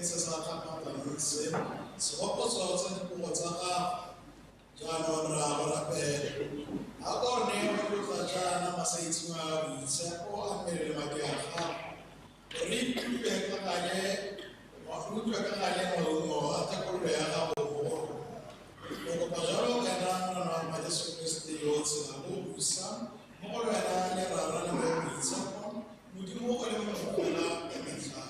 se sa kgaphapanetse segopotso tsa dipuo tsa gago jaanong ra go rapela ga ka o neye go tlotla jaana masaitsing a boitshepo a mmele le madi a gago re utlwe ka gale maungo a tekolo ya gago go re kopa jalo wena ngwana wa Jesu Kriste yo tsela mo busa mo go wena le rara le mo boitshepo modimo go le mo gola ka metla.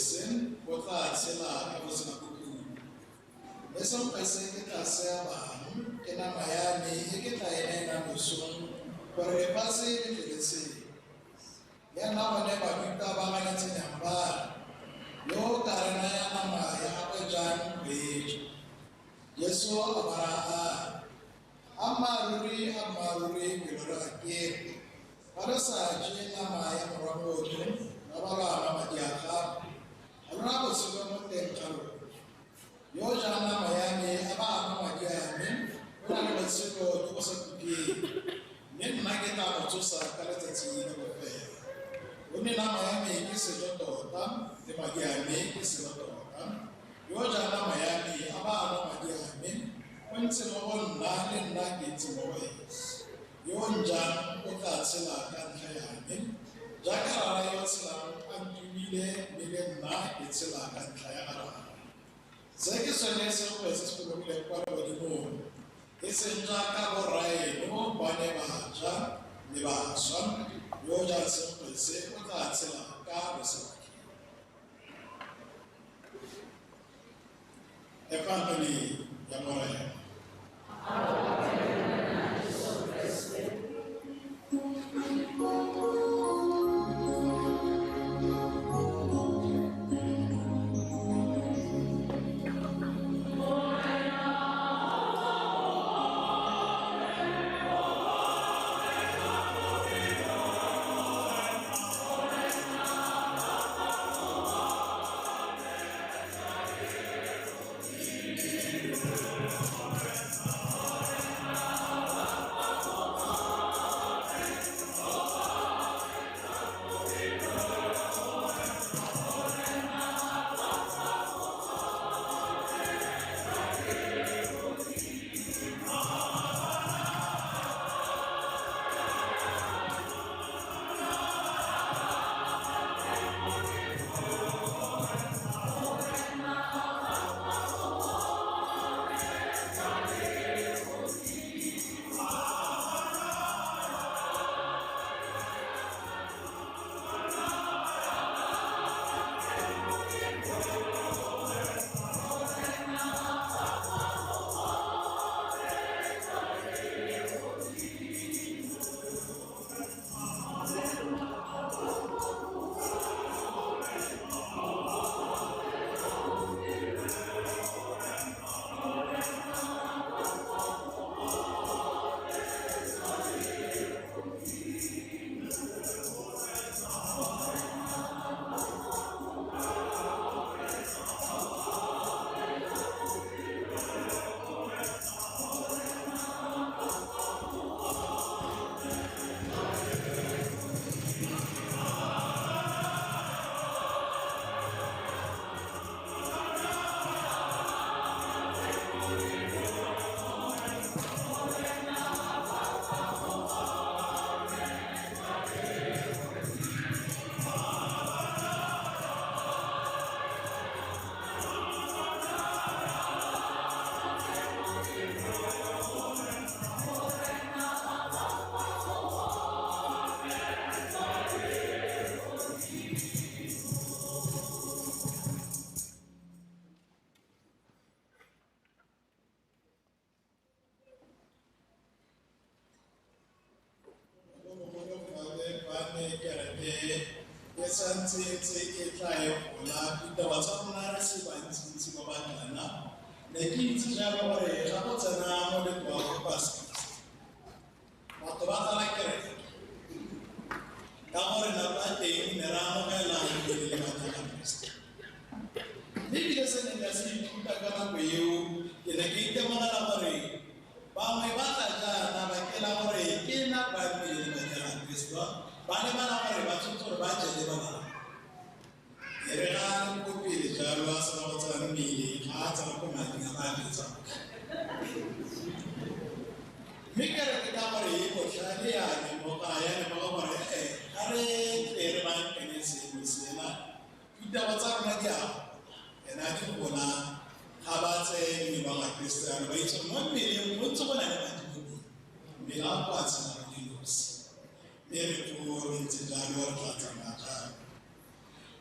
Semokwesing o tla tshela ka go sena kuku. Le Semokwesing ke tla sea bang ke nama yane e ke tla e nena mosong gore lefatshe le tleletseng. Le nna bone baruta ba ganetse nyambana yo ka re naya nama ya gagwe jang bejo. Yesu a bara ammaruri ke lora akere ba re sa je nama ya moramoto ba ba bangwe madi a gago a lona botshelo mo teng ga lona. Yo jang nama yane a ba ama madi a me o na le botshelo jo bo sa tukieng, mme nna ke tla mo tsosa ka letsatsi le bofelo. O ne nama ya me ke sejo tota le madi a me ke selo tota. Yo jang nama ya me a ba ama madi a me o ntse mo go nna le nna ke ntse mo go ene. Yo njang o tla tshela ka ntlha ya me jaaka rara yo tshelang a ntumile mme le nna ke tshela ka ntlha ya rara. Se ke sone se go se se bolokile kwa godimong e seng jaaka borae le mo bane baja le bašwa yo jang Semokwese o tla tshela ka bosebaki. Evangeli ya Morena.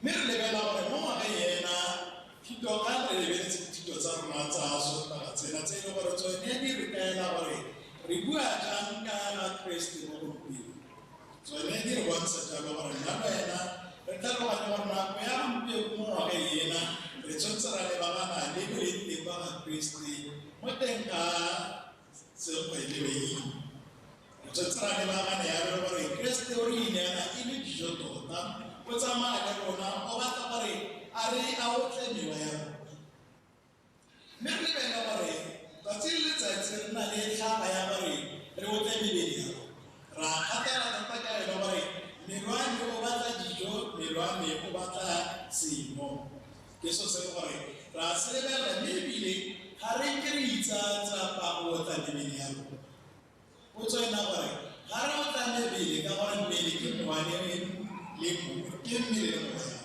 Mere le bela gore mo ngwageng Tito kan relevant Tito sa mata so na tsena tseno gore tsone di re kaela gore re bua jang ka na Kriste mo gompieno. Tsone di re bontsha jalo gore nna wena re tla re bona gore nako ya gompieno mo ga yena re tshwanetse ra le bana le le ba Kriste mo teng ka se go ile beile. Tshwanetse ra le bana ya re gore Kriste o rile na ile dijo tota o tsamaya ka rona o batla gore a re a otle mewa ya rona. Mme re lebella gore tsatsi le letsatsi re na le tlhaka ya gore re otle mebele ya rona. Ra gatela thata ka yona gore melwane o batla dijo, melwane o batla seno. Ke so se gore ra se lebella mme ebile ga re ke re itsatsa pa go otla mebele ya rona. O tswena gore ga re otla mebele ka gore mmele ke melwane le ke mmele le moya.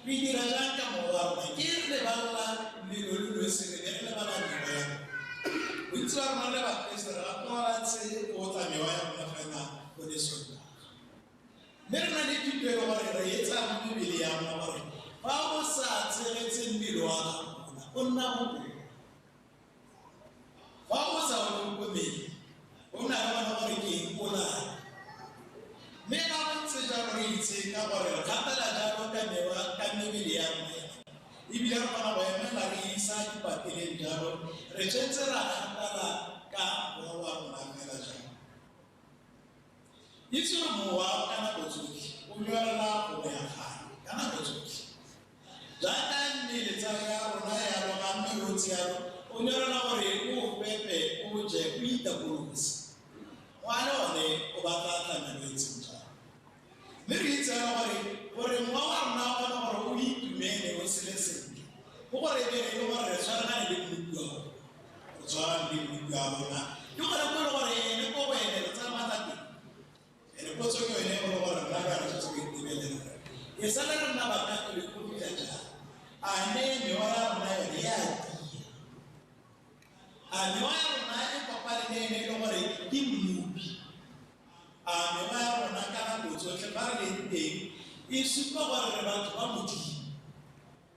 Re dira jang ka mowa wa rona ke re lebala lelo le se re lebala mewa ya rona. Bontsi ba rona le bakriste ra tlwaetse go otla mewa ya rona fela go le sona. Mme re na le dipelo gore re etsa mo mebele ya rona gore fa o sa tshegetse mmele wa gago o nna bokoa. Fa o sa o tlhokomele o na le bona gore ke eng o laya. Mme ga bontse jalo re itse ka gore re gatela jalo ka mewa ka mebele ya rona ebile re kgona go emela re isa dipateleng jalo re tshwanetse ra gatela ka mowa wa rona fela jalo. Itse gore mowa ka nako tsotlhe o lwelela go ya gae ka nako tsotlhe. Jaaka mmele tsa ya rona ya roga mmerotsi ya rona o lwelela gore o pepe o je o itapolose. Ngwana one o batla tlamelo e tseng jalo. Mme re itse gore mowa wa rona o kgona gore o itumele o sele sentle. Go gore e le gore re tshwaragane le mmupi wa rona. Re tshwaragane le mmupi wa rona. Ke gore ko le gore ene ko wene re tsa matla teng. Ene ko tsoke wene gore gore rona ka re tshotse go itebelela. E sale re nna bakatole ko fitlha jang. A ne mewa ya rona yone ya tia. A mewa ya rona e kopane le ene le gore ke mmupi. A mewa ya rona ka nako tsotlhe ba re leng teng e supa gore re batho ba Modimo.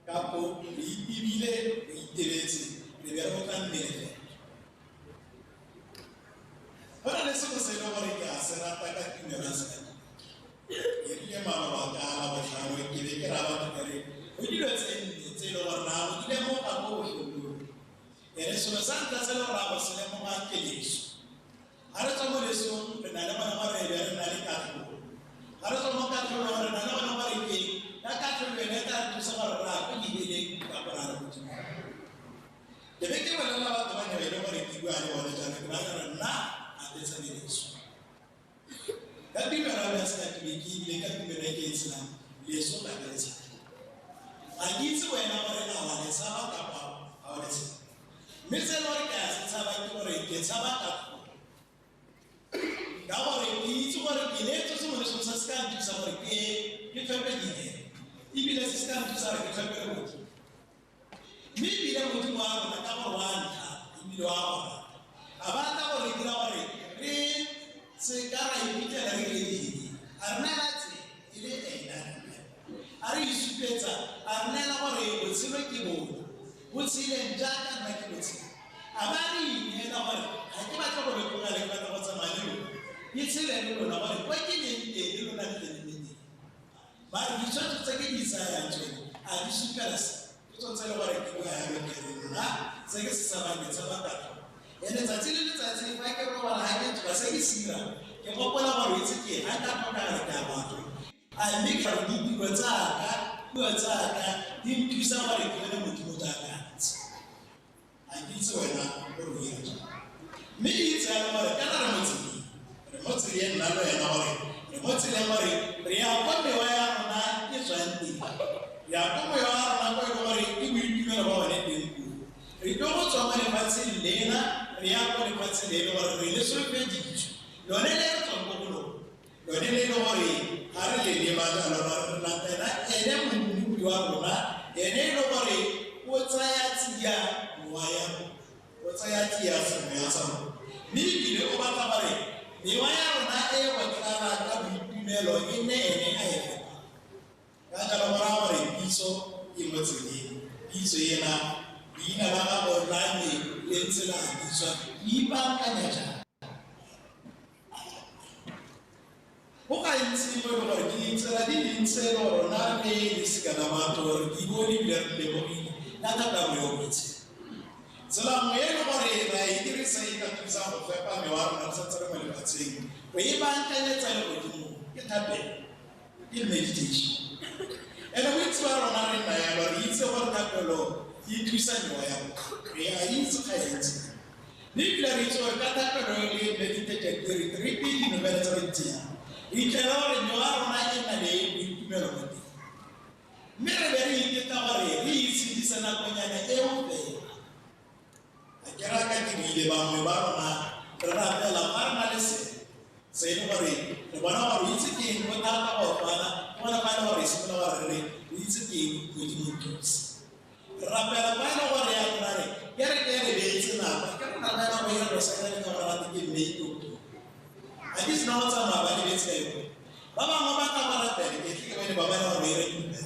Kapo re ebile re itebetse re be re otla mmele fela. Go na le selo se e le gore ke a se rata ka tumelo ya Sekatoliki. E rile mabaka a la botlhano ke be ke ra batho kare go dilo tse nne tse e le gore na go dile mo ka mo botlhokong. Ere selo sa ntlha se le gore a go se lemoga ke leso. Ga re tswa mo lesong re na le bana ba re be re na le katlholo. Ga re tswa mo katlholong re na le bana ba re keng ka katlholo ene ka re thusa gore ra go lebeleng ka gore a re Modimo. Ke be ke bolelela batho ba nyebe le gore ke bua le bone jaana ke batla re nna a betsa le leso. Ka tumelo ya Sekatoliki ebile ka tumelo e ke e tshelang leso la betsa. Ga ke itse wena gore a wa le tshaba kapa ga o le tshaba. Mme se e le gore ke a se tshaba ke gore ke tshaba katlholo. Ka gore ke itse gore ke letso sengwe le sengwe se se ka nthusa gore ke tlhope dinene ebile se se ka nthusa gore ke tlhope le Modimo. Mme ebile Modimo wa rona ka gore wa ntlha ebile wa rona a batla gore dira gore re se ka ra iphitlhela re le dine a re nela tsela e le ena a re isupetsa a re nela gore botshelo ke bona bo tsheleng jaaka nna ke botshelo. A ba re inela gore ga ke batla go lekgoga le ke batla go tsamaya le lona ke tshele le lona gore kwa ke leng teng le lona le leng teng. Ba re ditshwantsho tse ke di tsayang tsone a di supela se ke tshwanetse le gore ke bua yalo ke re nna se ke se tsabang ke tsaba katlholo. Ene tsatsi le letsatsi fa ke robala ga ke tsoga se ke se dirang ke gopola gore itse ke ga ka tlhokagala ke a batho a mme ka re ditiro tsaka puo tsaka di nthusa gore ke bone Modimo jaaka ntse. A ke itse wena gore o ira jang. Mme ke itse yalo gore kana re mo tseleng re mo tseleng nna le wena gore re mo tseleng gore re ya kwa mewa ya rona e tswang teng. Re ya kwa mewa ya rona kwa e le gore ke boitumelo ba bone teng kuo. Re tlo go tswa mo lefatsheng lena re ya kwa lefatsheng le e le gore re le solofetse dijo lone le re tswang ko go lona lone le e le gore ga re le leba jalo re latela ene mmupi wa rona ene e le gore o tsaya tsia mowa ya rona o tsaya tsia semoya sa rona. Mme ebile o batla gore mewa ya rona e go tlala ka boitumelo e nne ene a e feta. Ka jalo go raya gore piso e mo tseleng Iso yena ina ba go rani letsela iso iba kanyaja o ka intsi mo go di tsela di ntselo rona ne di sigana mato di go di blerle go na ta ba mo botse tsela mo yeno go re ra idirisa ika tsa go fepa me wa rona sa tsare mo le batseng go iba kanyetsa le go di ke tabe ke meditation ene o itse ba rona re na ya ba itse gore tapelo e thusa nyo ya re a itse ga itse ni bile re itse gore ka tapelo le meditate re pedi no ba tsa ritsia e tla gore nyo ya rona e na le boitumelo mo teng mme re be re itse gore re itse di sana konyana e o be a kera ka ke ile ba mo ba rona re rapela ba rena le se le gore re bona gore itse ke mo ta ka bona bona ba le gore se bona gore re itse ke go di motse rapela ba le gore ya rena re ke re be itse na ba ke rena ba go ira go sa le ka ra ke me to a di sna tsa ma ba di tse ba ba mo ba ta ba ra tele ke ke ba ba le gore ira ke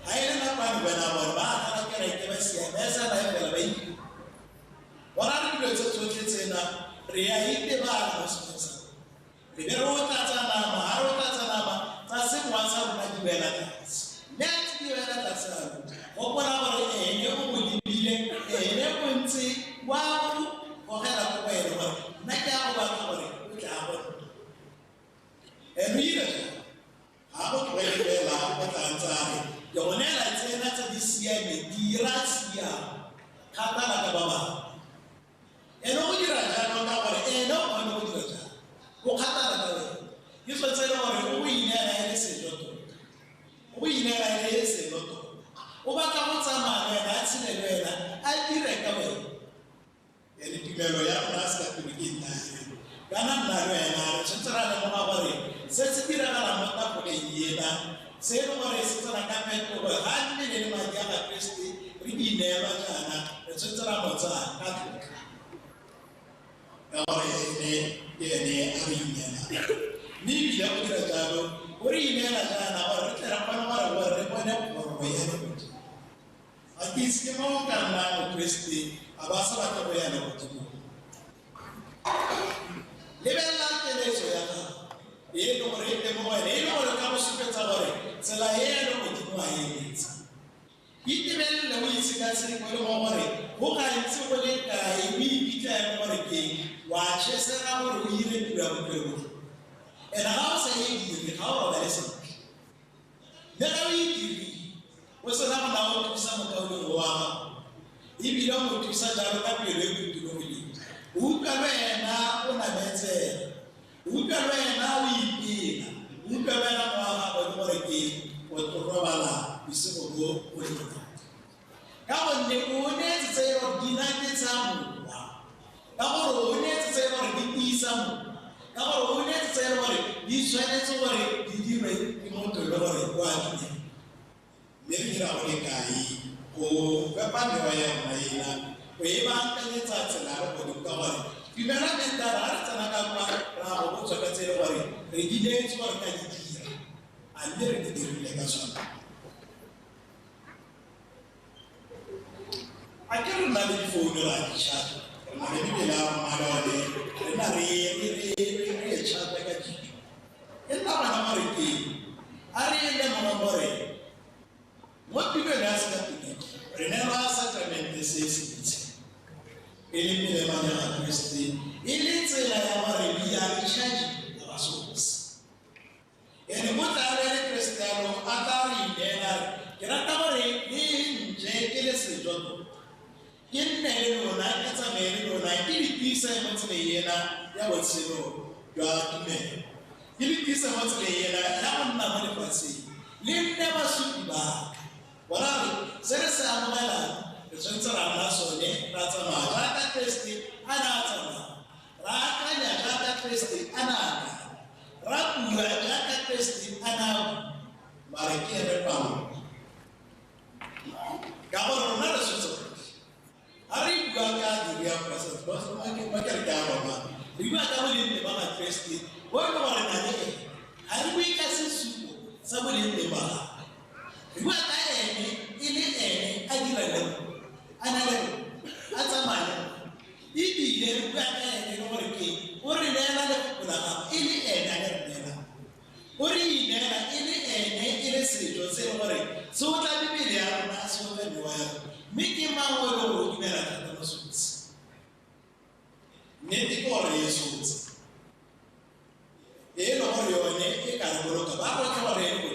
a ile na ba ni ba na ba ta ke re ke ba sia ba sa ba ba ba yi wala re le tse tsotlhe tsena re ya ite ba go se Pero tata nama, haro tata nama, tase kuansa runa diwela tasi. Net diwela tasa. Opora wale ene umudibile, ene kunti, wawu, wakela kuwele wale. Naki ako baka wale, uke ako. Enu yile ja. Ako kuwele wela, ako tantari. Yonela tena ta disiye, dirasiya. Kata la kababa. Enu ujira ja, nonga wale, eno ujira ja. O kata la kawe, yuso tsela gore o inela ile sejoto. O inela ile sejoto. O ba ka motsa mane na tsine lwela, a dire ka we. Ene tumelo ya rasa ke dikinta. Kana na lwela, tsara le mo gore se se dira ka la mota go le yena. Se no gore se tsara ka peto go hanne le ma ya ka Kristi, ri inela jana, tsara motsa ka tuka. Ene arinyana ni bile o dira jalo o re inela jana o re tla pana mara o re bona go ya le a kitse mo ka na o Kristi a ba sa ba ka go ya le go timo le bella ke le so ya ka e no re te mo e no re ka mo supetsa gore tsela e no go timo a e itse ite bella le o itse ka se go le mo gore go ka itse go le ka e mi bitla mo re ke wa chesera gore o ile dira bophelo ena ga o sa e dire ga o ba le se le ga o e dire o se na bona o thusa mo ka o wa e bile mo thusa jalo ka pelo e kutulo mo le o ka wena o na betse o ka wena o ipina o ka wena mo ga go gore ke o to robala isego go o le ka bonne o ne tse ro dinate tsa mo ka gore o ne tse gore di pisa mo ka gore o ne tse gore di tshwanetse gore di dire ke motho le gore kwa di me re dira gore kai go pepa me wa ya mma ina o e ba kanyetsa tsela go di ka gore di bana menta ra tsana ka kwa ra go tsaka tse gore re di le tswa ka di dira a le re di dire ka sona a ke re na le founu ra di chat re di bela malone re na re chat ka di e na bana mare ke a re le mo gore mo dibe la sa ke re ne ra sacramente se se ele me le manya a Kristi ele tsela ya mare bi ya chaji ya basos ene mo ta re Cristiano atari dena ke ra ta gore ni nje ke le se joto ke nne le lona ke tsa me le lona ke di pisa mo tsele yena ya botselo jwa tumelo ke di pisa mo tsele yena ya go nna mo lefatsheng le nne ba supi ba wala se re se amogela re tshwanetse ra nna sone ra tsamaya jaaka Kristi a na tsamaya ra akanya jaaka Kristi a na ra bua jaaka Kristi a na mare ke re pamo ka gore rona re tshwanetse ari bua ka diri ya presence ba so ma ke re ka ba ri ba ka bo le ba ma Kristi bo no gore na le ari bua ka se supo sa bo le ba ri ba ka ene ile ene a dira le se gore so tla bibele ya rona se go le wa mme ke mang o le go dumela ka mosotsi nete gore Yesu e lo gore yone e ka re boloka ba go tla gore e go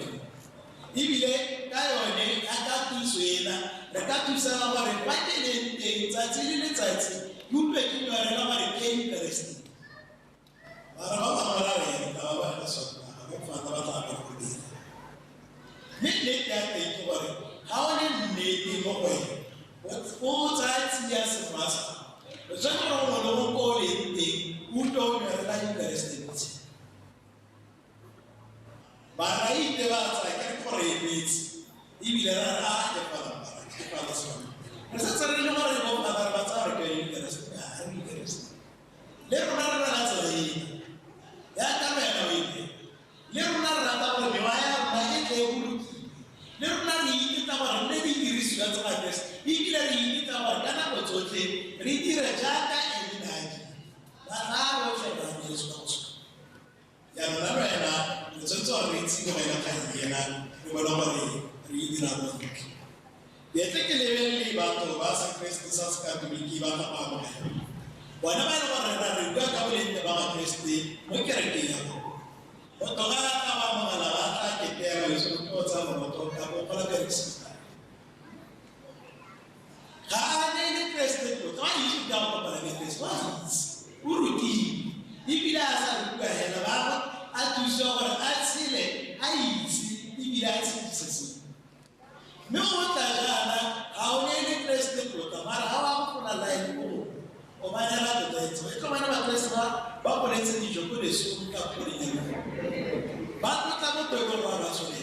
ibile ka yone a ka tusuena re ka tusa gore ba teng tsatsi le letsatsi utlwe ke yone la gore ke interesting bara ba ba ra re ka ba ba so ba fa ba tla ba go dira le ya teng gore ha o le nnete mo go o tsatsi ya se fasa o tsaka go lo go le teng utlwe o re la interesting ba ra ite ba tsa ke gore e bitse ibile ra ke fa la so re sa tsare le gore go ba tsa re ke interesting le rona re la tsela e ya ka mena o ite le rona re rata gore me wa ya ba e tle bulu le rona re ite ta gore le di dirisi ka tsaka test ibile re ite ta gore kana go tsotle re dire jaaka e dinaji ba ra go tsela di so ya rona rena le tsotso re itse go ena ka yena le bona gore re dira go ya tle le le batho ba sa Kristo sa ska bibiki ba ka ba mo bona ba re re ka ka le ba ga Kristo mo kereke ya go to ga ka ba mo la ba ta ke tera le so to tsa mo to ka go para ke Kristo ga ne le Kristo to ga yi ka ba para ke Kristo uruti ibila sa ka hela ba a tu so gore a tsile a itse ibila a tsitse me o ta gana a o ne le Kristo to ka mara ha wa go la lai ko o ba ya la to tse e tlo bana ba Kristo ba go letse di joko le so ka go le ba go tla mo to go ba so le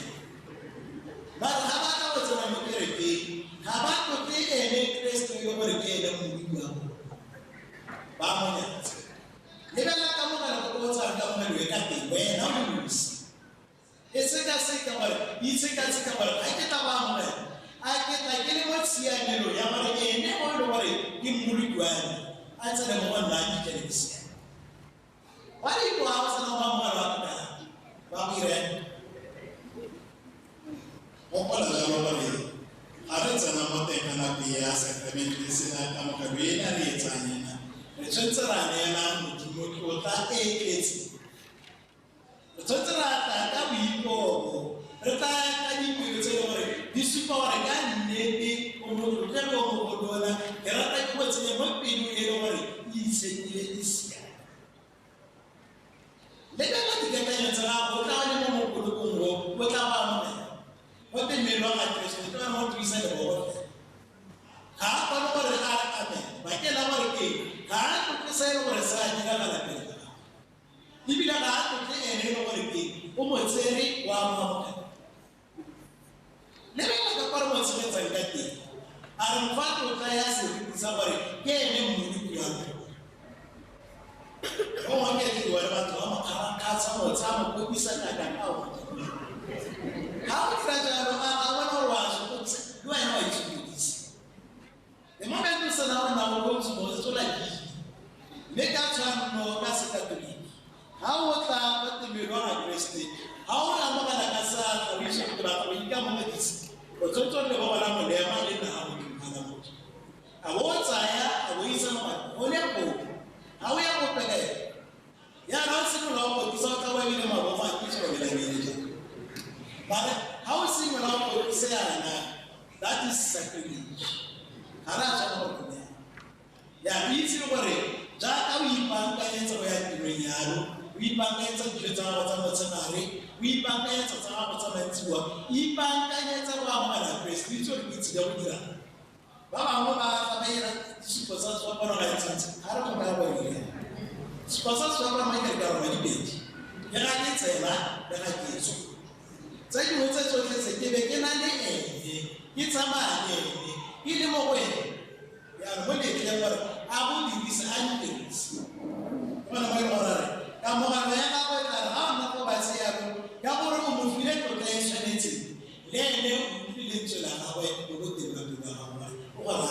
ba ha ba ka go tsena mo kereke ha ba go te ene Kristo yo gore ke le mo bua ba mo ya le ba la ka mo ga go tsa ka mo le ka te wena mo musi e se ka bare i se ka bare a ke ta ba mo a ke ta ke le mo tsianelo ya gore ene mo le gore ke mmuri kwane a tsena mo nna di ke le sia wa ri go a tsena mo mo ra ka ba dire o pala la ba le a re tsena mo te kana bia sacrament le sena ka mo ka bia re etsanyana re tsentsa ra ne na mo o ta e ketsi tsentsa ra ta ka bipo re ta ka di pelo tse gore di supa gore ka nnete o mo le go mo dona ke rata go tsenya mo pelo e le gore e itsekile isia le ka di ka ya tsara go tla le mo go go tla ba mo o te melo ga Kristo tla mo twisa le bo ha ba no gore a ame ba ke la gore ke ha go se le gore sa di ka la pele ibila ga go ke ene le gore ke o mo tsere wa mo le ba ka para mo tsere tsa ka te a re mfato tla ya se di sa gore ke ene mo di ya o wa ke di wa ba tlo ma ka tsa mo tsa mo go bisa ka ka o ha o tla ja ro a wa no wa so go do ai no i tsi le mo ka tsa na na o go tso so la di le ka tsa no ka se ka tli ha o tla ba te melo a Kristo ha o la mo kana ka sa ka wi so ka ba ka mo ka tsi o tsotso le ba la mo le ma le na o ka mo a o tsa ya a o isa mo o le ko ha o ya ko pele ya na se mo la ko tsa ka wa ile ma bo ma ki so le le but ha o se mo la ko se ya na that is sacrilege ara ja mo ko ya bi se gore ja ka o ipankanyetsa go ya tirong yalo o ipankanyetsa dijo tsa go tsa motsenare o ipankanyetsa tsa go tsa mantsiwa ipankanyetsa go amana Kristo itse re itse ga o dira ba bangwe ba ira disupo tsa go bona ga itsetse ha re go ba ile disupo tsa go bona mai ka rona di bedi ya ga ke tsela ya ga ke tso tsa di wetsa tsotlhe se ke be ke na le ene ke tsamaya ene ke le mo go ene ya mo le ke gore a bo di bisa a di bisa bona ba ile gore ka mo ga ya ga go tla ha na go ba se ya go ya gore o mo file to tla tshwanetse le ne o file tsela ga go go go te ba ba ga o ga ba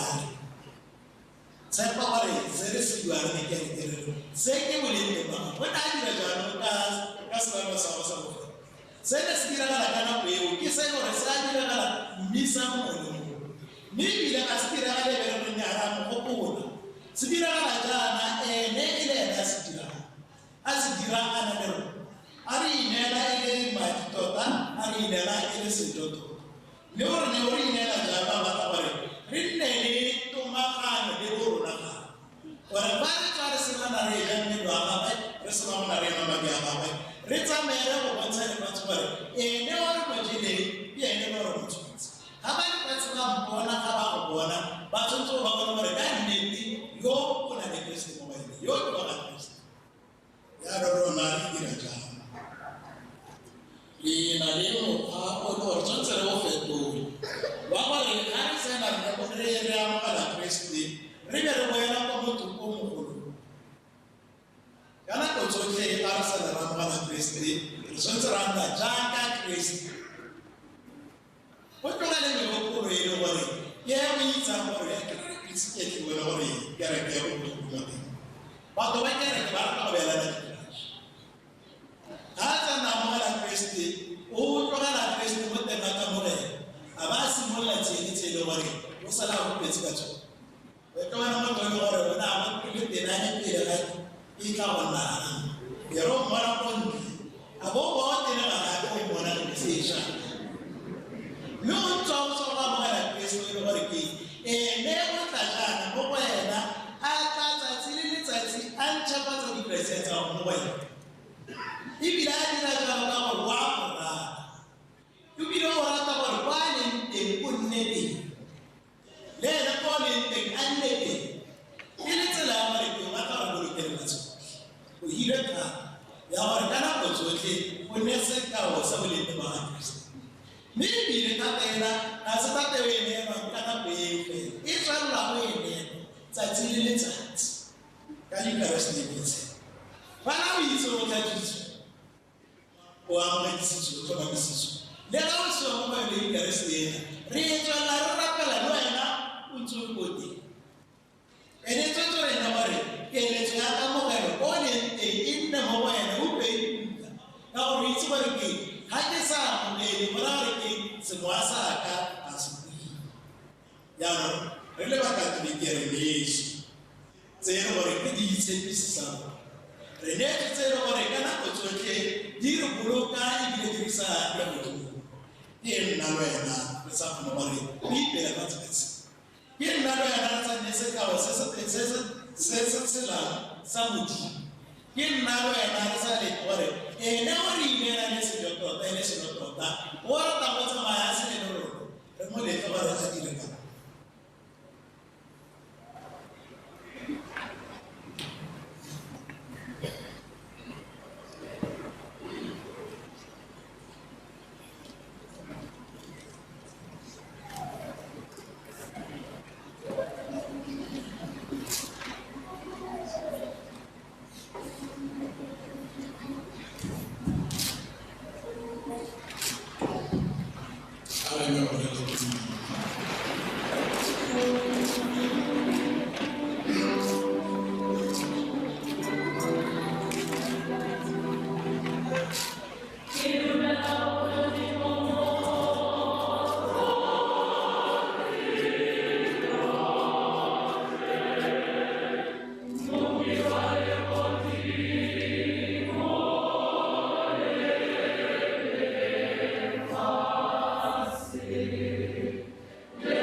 sa pa gore se re se bua re ke ke re se ke mo le ba o ta dira jalo ka sa ba sa go sene se diragala ka nako eo ke se gore se a diragala mmisa mongwe mme ebile a se diragale berereng ya ra mogopolo se diragala jaana ene e le ena se dirang a se dirang a na le rona a re inela e le madi tota a re inela e le sedoto mme gore ne o re inela jaaka batla gore re nne le tomagano le bo rona ga gore ba re tswa re senana re ja mmele wa gagwe re sena gona re ena madi a gagwe re tsamaele go bontsha lefatshe gore ene wa re mojeleng ke ene ba re motshwantse ga ba lefatshe ba mpona ga ba go bona ba tshwanetse go ba bona gore ka nnete yo o na le kreste mo wena yo ke ba ga kreste ya rona re dira jang le na le mokgwa o le gore tshwanetse re o fetole wa gore ga re sena re amogela kreste re be re boela kwa motho o mogolo ka nako tsotlhe a re sena re amogela kreste re tshwanetse ra nna jaaka kreste go tloga le megopolo e le gore ke o itsang gore ke ke bona gore kereke ya go mo teng batho ba kereke ba rata go beelana dikrashe ga a tsena amogela kreste o tlogela kreste mo teng a kamogela a ba a simolola tsheditse e le gore o sala go petse ka tsone o tlogela motho e le gore o na mo le tenane pele ga e tla go nnang e re o mmona ko ntle a bo bo tene magape o mmona go sešwa mme o tswa o tswa go amogela kreste e le gore ke ene o tla jaana mo go wena a tla tsatsi le letsatsi a ntšhafatsa dikrese tsa go mo wena ebile a dira jalo ka gore wa go rata ebile o rata gore kwa leng teng o nne teng le ene ko leng teng a nne teng e le tsela ya gore ke o batla go bolokele matshelo o hile thata ya gore ka nako tsotlhe o nne sekao sa bolete ba ga kriste mme ebile thata ena ga se tate o e neelwang ka nako eo fela e tswalela go e neelwa tsatsi le letsatsi ka dikareste dipetse bana o itse o tlatsitswe o amogedisitswe o tlhomamisitswe le ga o seo mo le dikareste ena re e tswalela re rapela le wena o ntse o ko teng ene e tswetse gore nna gore keletso ya kamogelo o leng teng e nne mo wena o peikutlwa ka gore o itse gore ke ga ke sa amogele gona gore ke semoya sa ka a se buile jaanong re le bakatoliki re leso tse e le gore ke diitshepiso sa rona re neetse tse e le gore ka nako tsotlhe di re boloka ebile dirisa le modimo ke nna le wena re sa kgone gore o ipele ka tsatsi ke nna le wena re tsane sekao se tshelang sa modimo ke nna le wena re sa lete gore ene o re inela le selo tota e le selo tota o rata go tsamaya se le rona re mo lete gore a dire ka Yeah.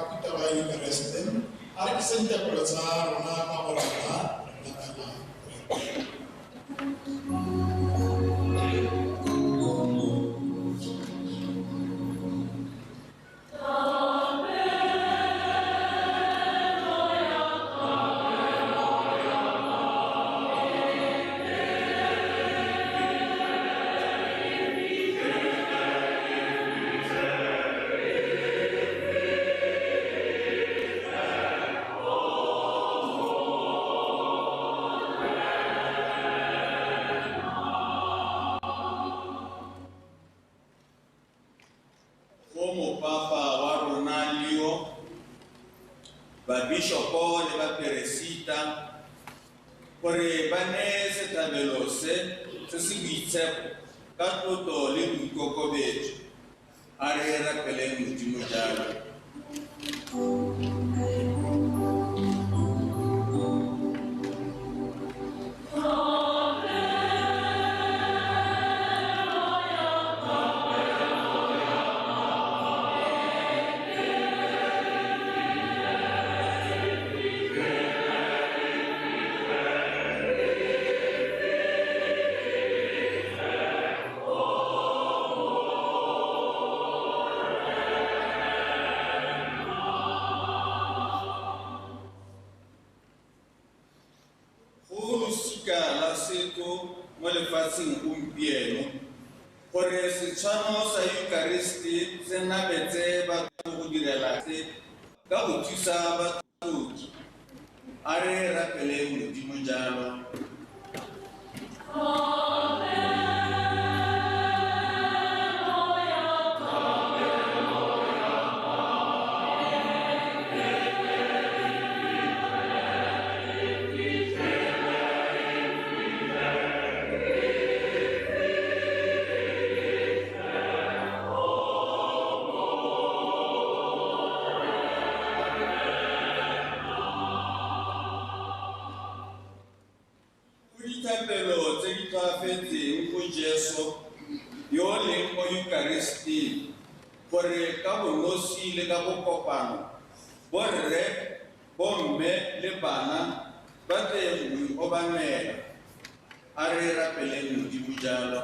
kapita wa Eucharistia, ari kisente pelotsa rona mabolata nakana. Bishop le ba peresita gore ba ne setabelo se se boitshepo ka tlotlo le boikokobetso a re rapeleng Modimo jalo. Gore setshwano sa Eucharistia se nabetse batho go direla se ka go thusa batho a re rapeleng Modimo jalo. Yo leng mo Eucharistia gore ka bonosi le ka bokopano borre bomme le bana ba tle go obamela a re rapeleng Modimo jalo.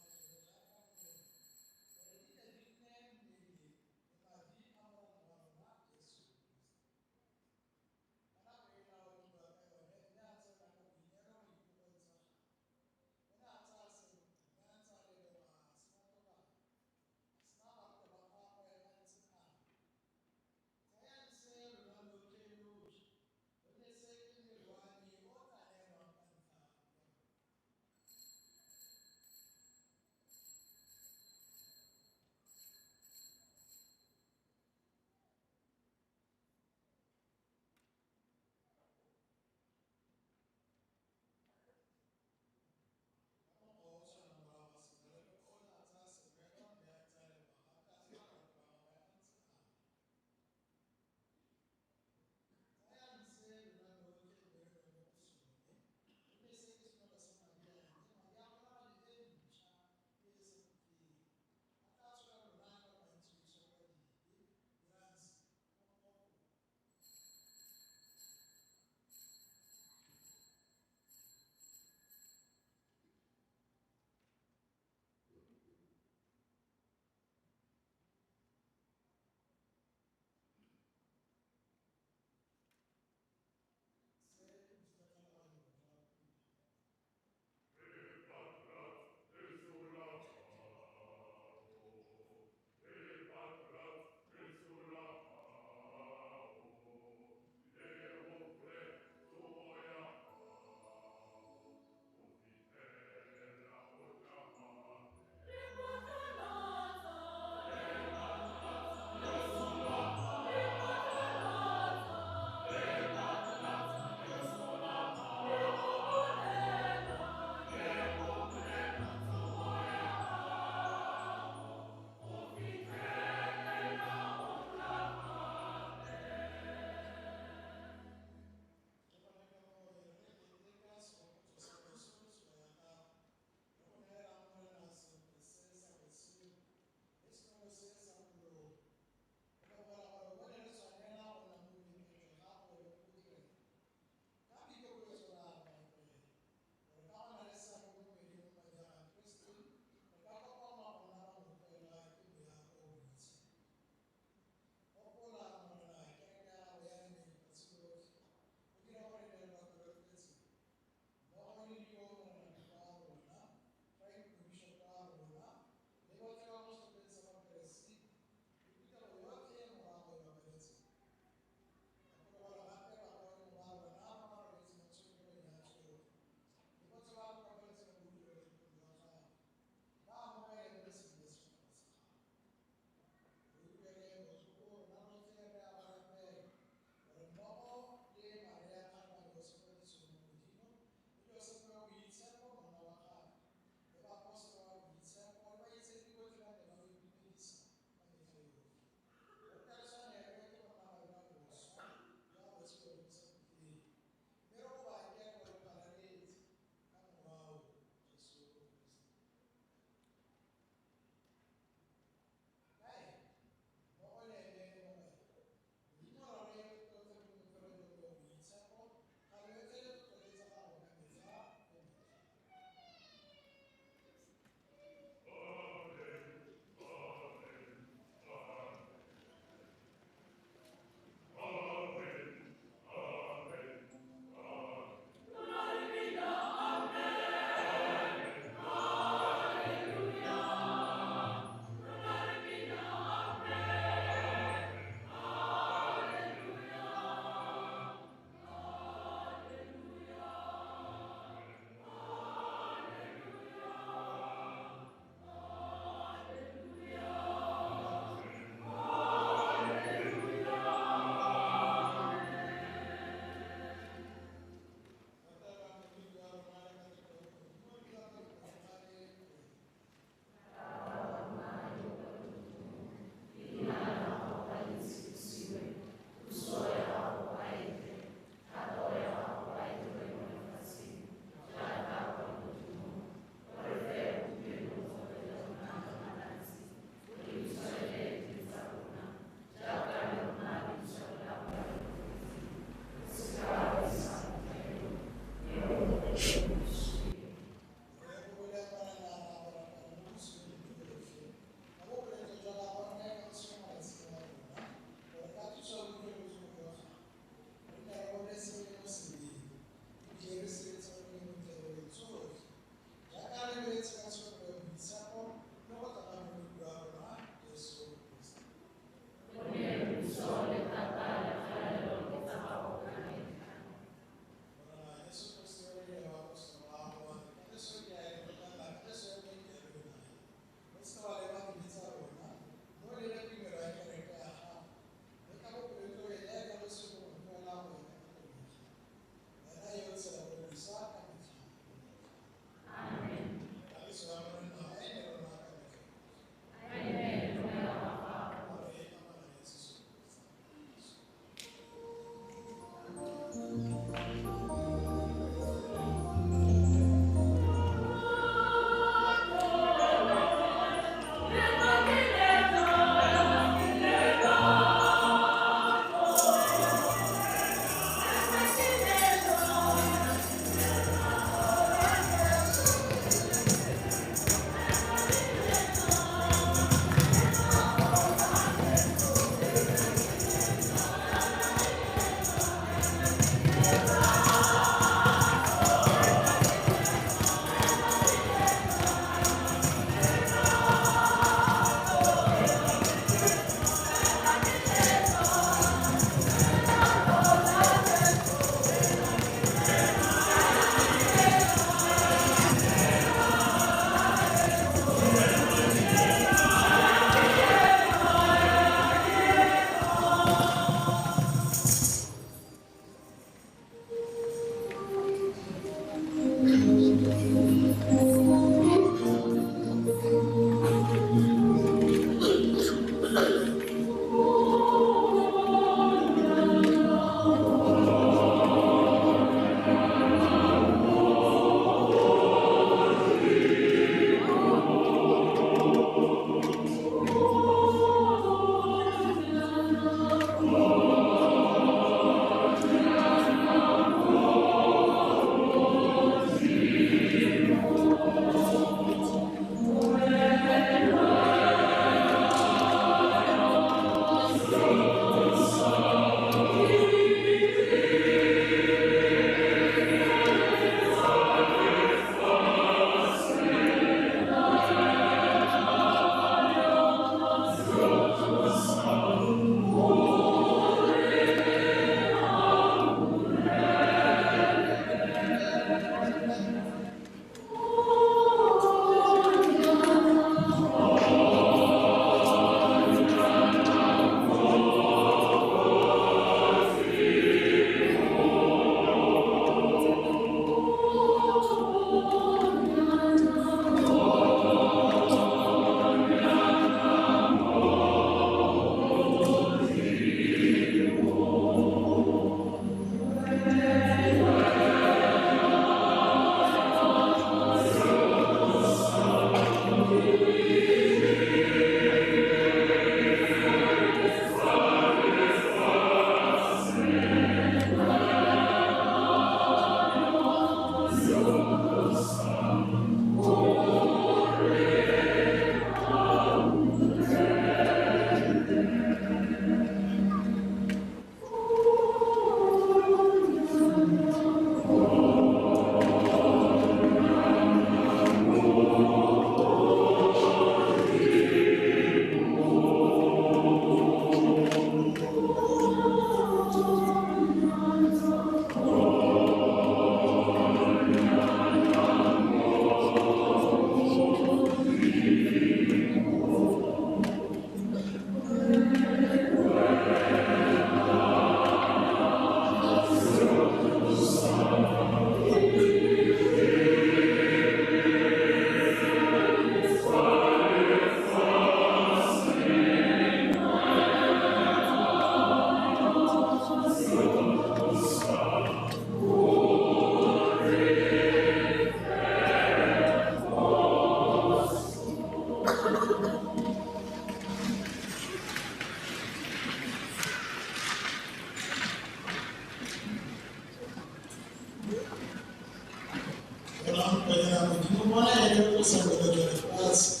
Amen. Kusema kwa basi.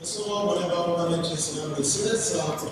Nasoma wale ambao wanacheza na sasa hapo.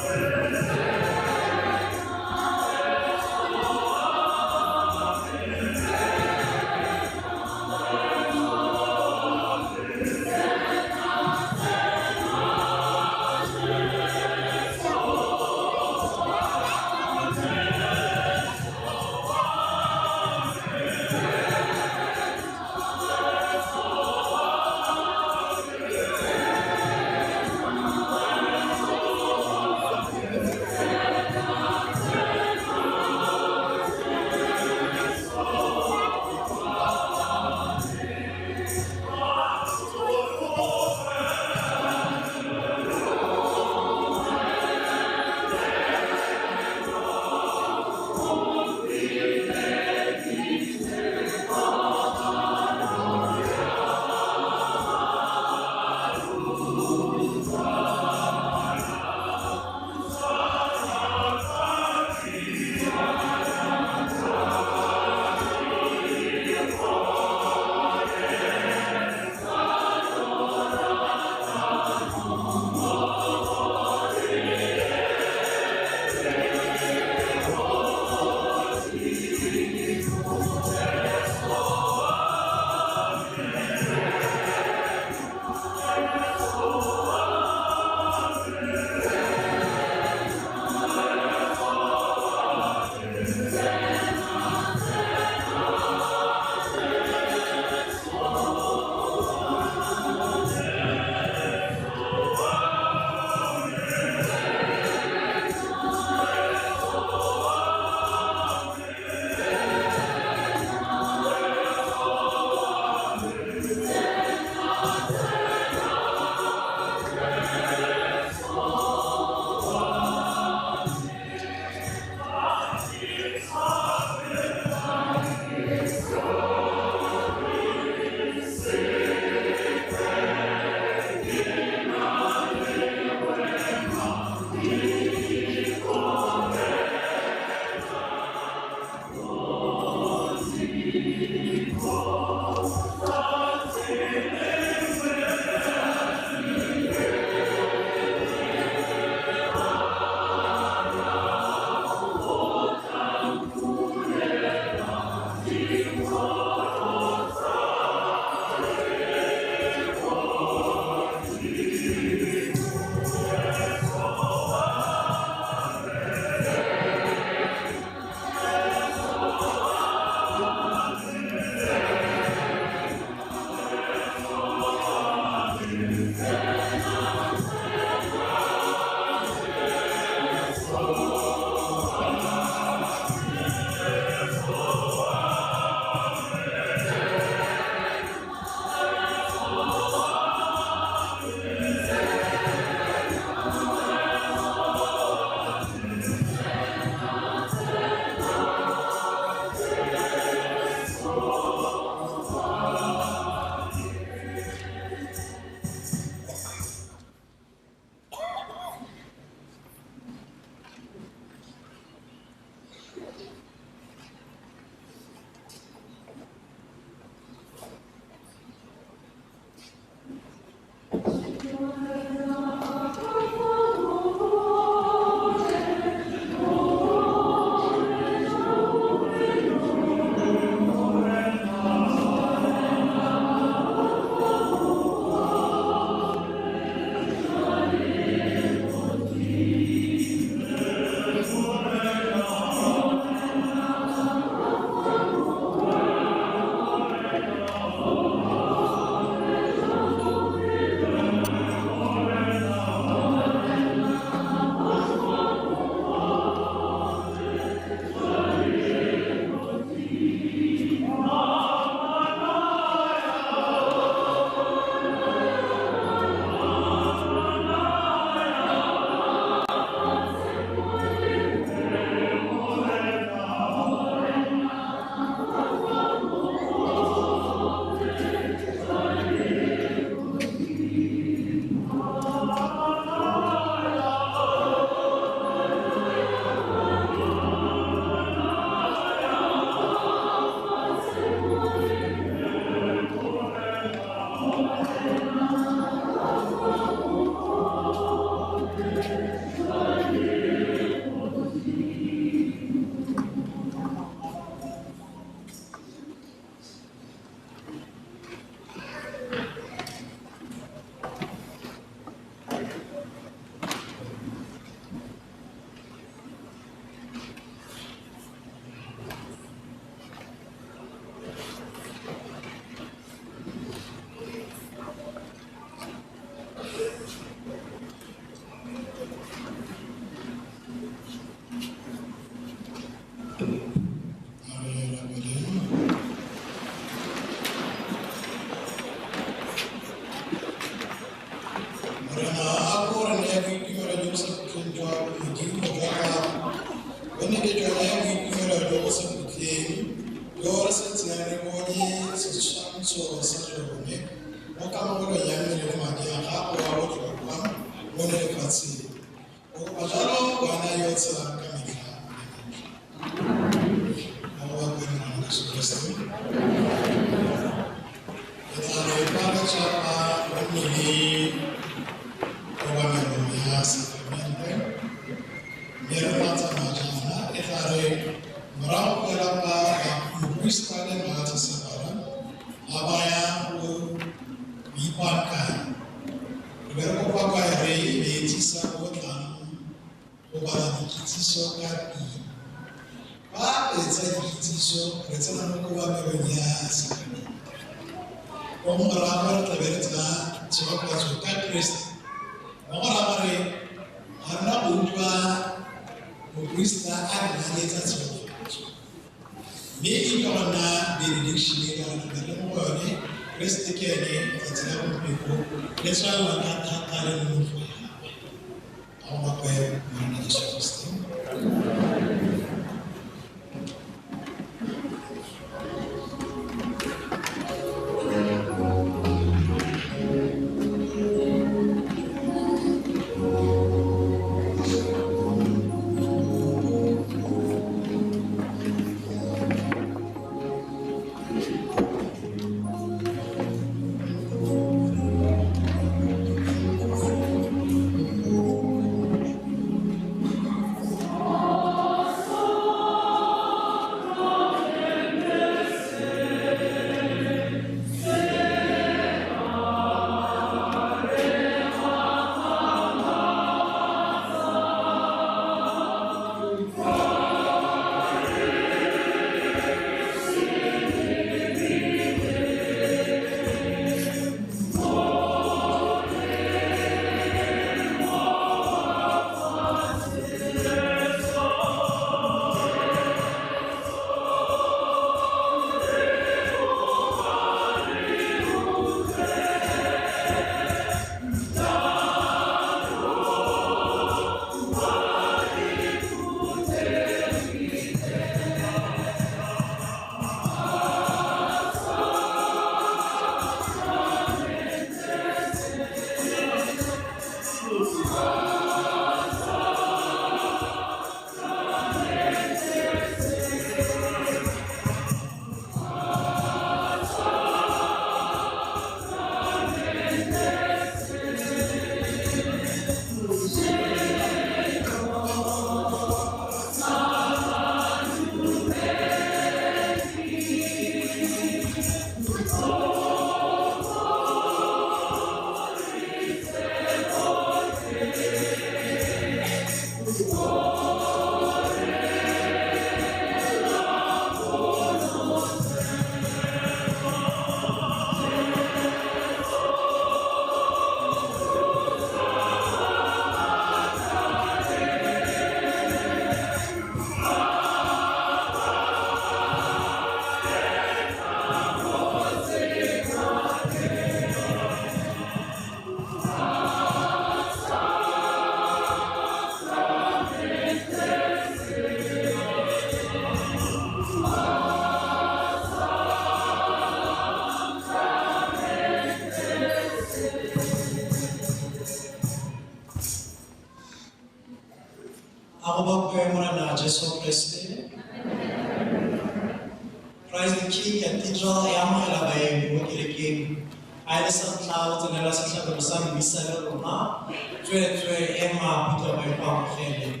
Praise the King Cathedral, Yamala by King. I listen clouds and I listen to the sun, Missa Roma, Emma, Peter by Pam.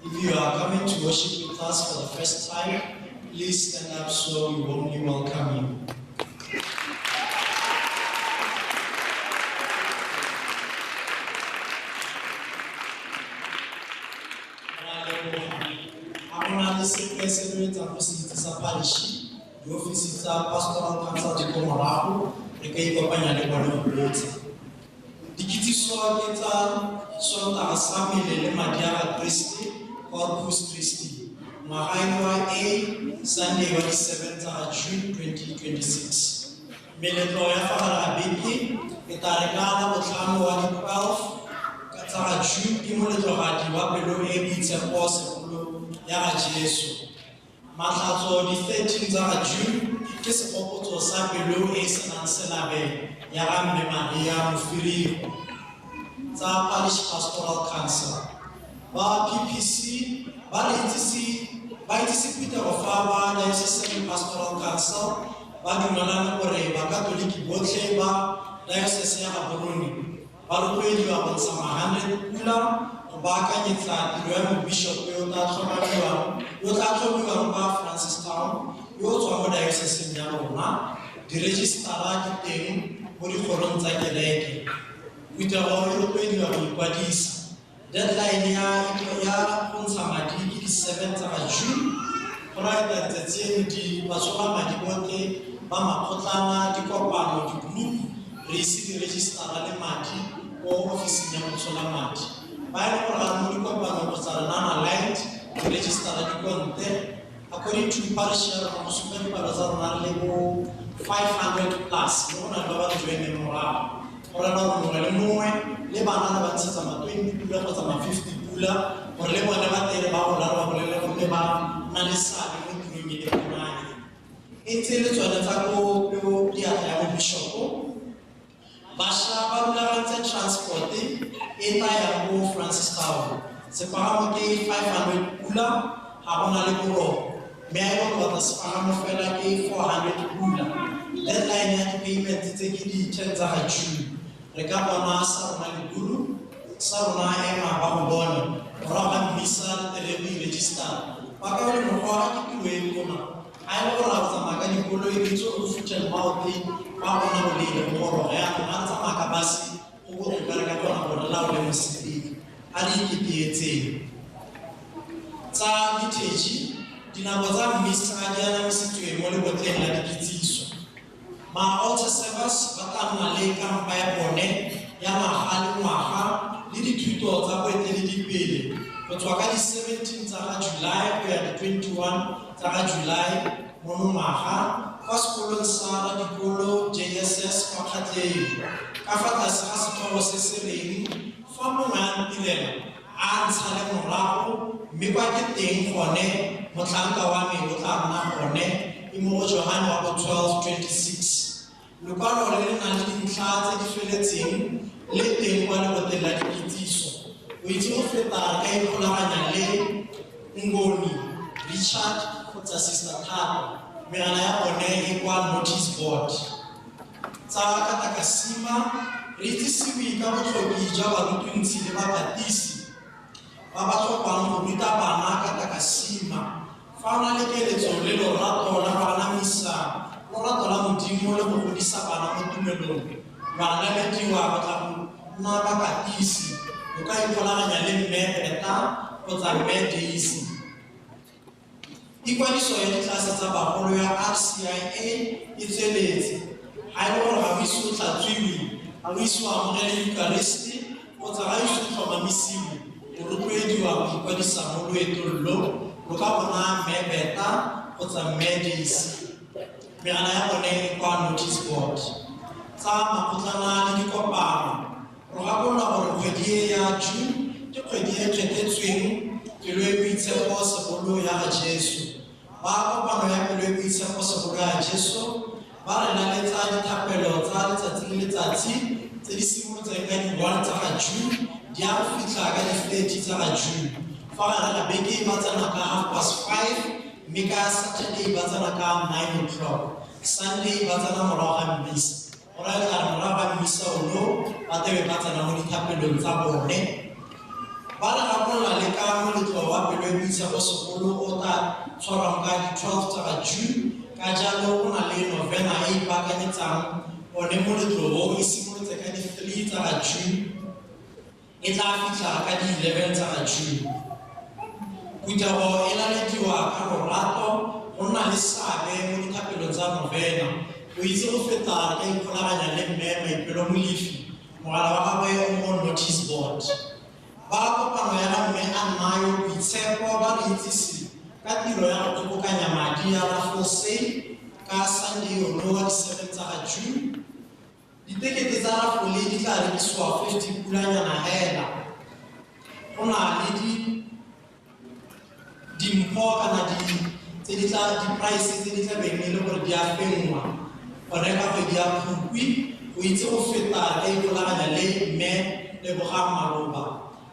If you are coming to worship with us for the first time, please stand up so we warmly welcome you. President and Visita Parish, the office Pastoral Council de Comorapo, e che accompagna le buone di chi ti sono assami le Madiara Christi, Corpus Christi, Mahainwa A, Sunday 27th June 2026. meletlo ya fagala beke e tla re ka botlhano wa di 12 ka tsa June ke moletlogadi wa pelo e boitshepo segolo ya Jesu. Matlhatso di 13 tsa June ke segopotso sa pelo e senang selabe ya Mme Maria Mofirigo tsa Parish Pastoral Council. Ba PPC ba itsise Peter Ofaba Diocesan Pastoral Council ba dumelana gore ba Katoliki botlhe ba Diocese ya Gaborone ba rotloediwa go ntsha ma-100 pula go baakanyetsa tiro ya mobishop yo tla tlhomiwang kwa Francistown yo tswa mo dioceseng ya rona. Direjistara di teng mo dikgorong tsa kereke. Puitego e rotloediwa go ikwadisa. Deadline ya go ntsha madi ke di 7 tsa June. Go raya letsatsi eno di batsoga madi botlhe ba makgotlana, dikopano, di-group re ise direjistara le madi ko ofising ya motshola madi. Ba e le gore ga mo dikopano kgotsa re nana light direjistara dikonte. According to parish ya rona go supa dipalo tsa rona re le bo 500 plus mo go na le ba ba joineng morago. Go rena gore mongwe le mongwe le bana ba ntshetsa ma 20 pula kgotsa ma 50 pula gore le bone ba tere ba gola ba bolele gore ba na le sabe mo tirong e bonane. E ntse le tsone tsa go peo diatla ya mo bishopo. Basha ba rulagantse transport e taya go Francistown. Sepagamo ke 500 pula ga gona le boroko. Mme a e le gore sepagamo fela ke 400 pula. Deadline ya di-payment tse ke di 10 tsa June. Re ka bona sa rona le guru sa rona ema ba go bona morago ga mmisa le tele go register ba ka le mokgwa ga ke tiro e bona a e le gore a tsamaya ka dikoloi di tso go foot and mouth ba bona go leile go goroga ya go a tsamaya ka base go botlhokwa re ka bona gore la o le mosepedi a di ikepietseng tsa diteji dinako tsa mmisa di anamisitswe mo lebotleng la dikitsiso. Ma-altar servers ba tla nna le kampa ya bone ya ngwaga le ngwaga le dithuto tsa boeteledipele go tswa ka di 17 tsa July go ya di 21 tsa July mo ngwaga kwa sekolong sa dikolo JSS kwa Kgatleng ka fa tlase ga setlhogo se se reng fa mongwe a ntirela a ntsha le morago mme kwa ke teng gone motlhanka wa me o tla nna gone e mo go Johane wa 12:26. Lokwalo le le nang le dintlha tse di feletseng le teng kwa leboteng la dikitsiso. O itse go feta ka ikgolaganya le Ngoni Richard kgotsa Sister Thabo. Megala ya bone e kwa notice board. Tsa katakasima re itsisiwe ka botlhokwa jwa barutwantshi le bakatisi ba ba tlhophang go ruta bana katakasima. Fa o na le keletso le lorato la go anamisa lorato la Modimo le go godisa bana mo tumelong ba lalediwa go tla go nna bakatisi o ka ikgolaganya le Mme Beta kgotsa Mme Daisy. Ikwadiso ya ditlhase tsa bagolo ya RCIA e tsweletse ga e le gore ga o ise o tlhatswiwe ga o ise o amogele Eucharist kgotsa ga o ise o tlhomamisiwe o rotloediwa go ikwadisa mo loetong lo o ka bona Mme Beta kgotsa Mme Daisy. Megala ya bone e kwa notice board. Tsa makgotlana le dikopano ro gakolola gore kgwedi e ya June ke kgwedi e kgethetsweng pelo e boitshepo segolo ya Jesu. Ba kopano ya pelo e boitshepo segolo ya Jesu ba re laletsa dithapelo tsa letsatsi le letsatsi tse di simolotseng ka di 1 tsa June di a go fitlha ka di 30 tsa June. Fa gare ga beke ba tsena ka 5:30 mme ka Saturday ba tsena ka 9 o'clock. Sunday ba tsena morago ga mmisa. Go raya tla morago ga mmisa ono ba tebe ba tsena mo dithapelong tsa bone. Ba re gakolola le ka moletlo wa pelo e boitshepo segolo o tla tshwarwang ka di 12 tsa June. Ka jalo go na le novena e ipaakanyetsang one moletlo o e simolotse ka di 3 tsa June e tla fitlha ka di 11 tsa June. Puitego e lalediwa ka lorato go nna le seabe mo dithapelong tsa novena. O itse go feta ka ikgolaganya le Mme Maipelo Molefi mogala wa gagwe o mo notice board. Ba kopano ya Mme a nnayo boitshepo ba re itsise ka tiro ya go tokokanya madi ya raffle sale ka Sunday ono wa 7 tsa June. Ditekete tsa Rafole di tla rekiswa 50 pulanyana hela. Go na le dimpho kana di price tse di tla beng le gore di a fengwa go reka go di a phukwi go itse go feta e golaganya le mme le boga Maloba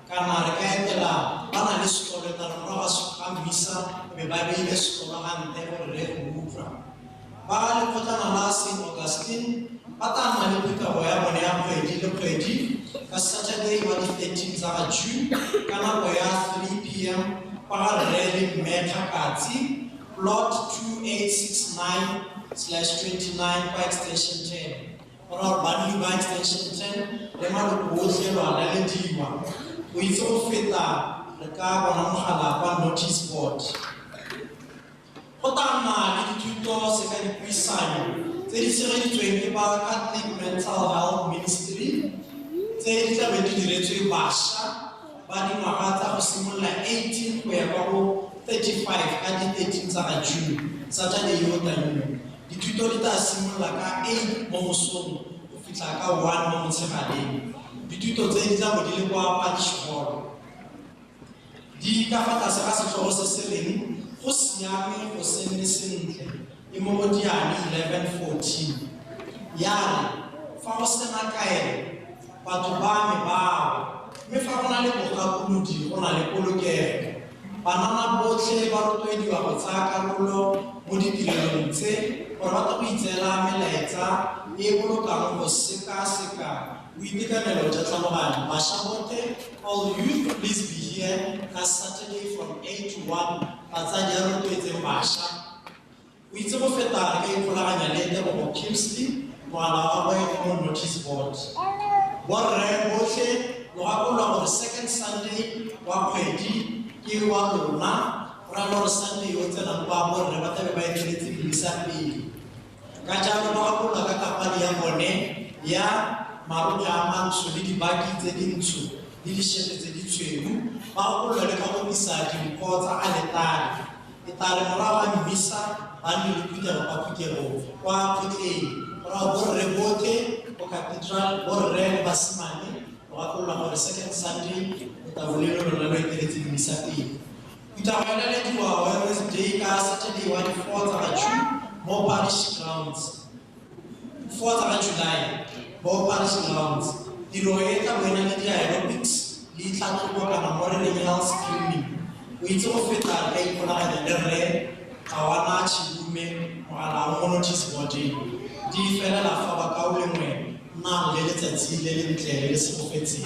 kana re ka etela ba na le sekolo tsa rona ba se ga misa be ba beile sekolo gante gore re go utlwa ba le kgotlana la St. Augustine ba tana le putego ya bone ya kgwedi le kgwedi ka Saturday wa di 13 tsa June ka nako ya 3 p.m. Parallel Metakati, plot 2869/29 by extension 10. Or our bundle by extension 10, the man who goes here on Alentiwa. We so fit the car on Amhala notice board. Potama, little tutor, second pre-sign. There is already 20 about Catholic Mental Health Ministry. There is a very Basha. Bani Mahata Simula 18 where 35 at 13 June, Saturday Yota Union. The tutorita Simula 8 Momoson, Fitaka 1 Momosahadi. The tutor Zeta would deliver parish board. The Kafata Sarasa selling, Hosiami for Senesin, Imodiani 1114. Yari, Faustana Kael, Patubami Bao. Me fa bona le bogakuludi gona le polokego banana botlhe ba rotloediwa go tsaya karolo mo ditirelong tse gore ba go itseela melaetsa e bolokang go sekaseka boitekanelo jwa tlhaloganyo bašwa botlhe all youth please be here ka Saturday from 8 to 1 batsadi a rotloetseng bašwa o itse go feta ka ikgolaganya le Tebogo Kimsley mogala wa boe mo notice board borre botlhe Loakola the second Sunday, Wakwedi, Kiwaluna, Rano Sunday, Yotan and Babo, Rabata by the Misapi. Kajano Loakola Kakapalia Mone, Ya, Marujaman, Sudi Baki, Zedinsu, Dilishan Zeditu, Bakola Kamisa, Kota Aletari, Italimora Misa, and Peter Papikero, Wapike, Rabo Rebote, Cathedral, or Red Basmani. The second Sunday, Tavulino and Misapi. Utawala to our Wednesday, Saturday, 4th June, more parish grounds. 4th July, more parish grounds. The Roeta Wenanity aerobics, Little Work and Morning Health Screening. We told Feta, Leikola, and Lerre, Kawana, Chibume, or our monotis body. The Fella Fabakaume. Now, let us see, let us see.